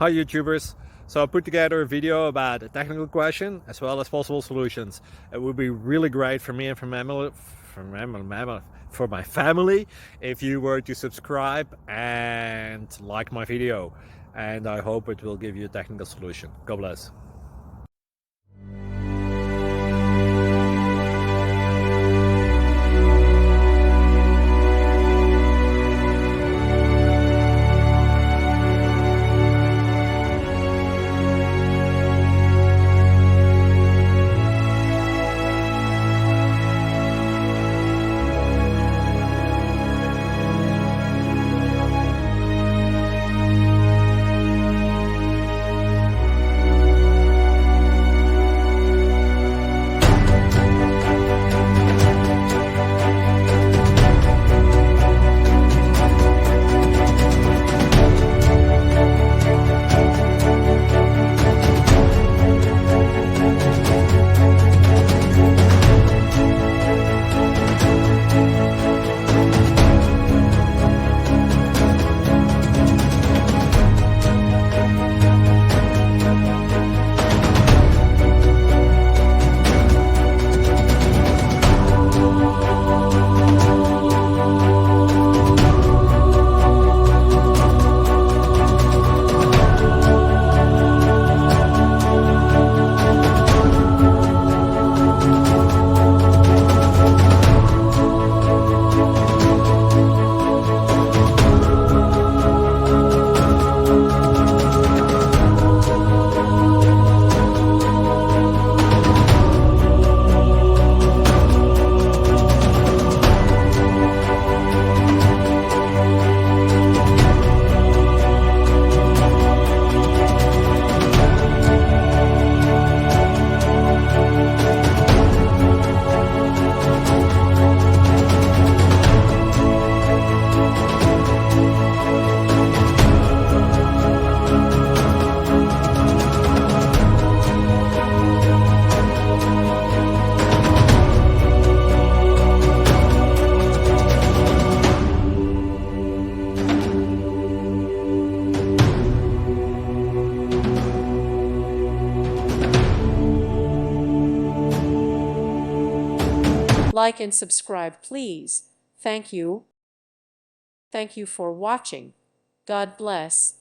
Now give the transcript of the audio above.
Hi YouTubers. So I put together a video about a technical question as well as possible solutions. It would be really great for me and for my family if you were to subscribe and like my video. And I hope it will give you a technical solution. God bless. Like and subscribe, please. Thank you. Thank you for watching. God bless.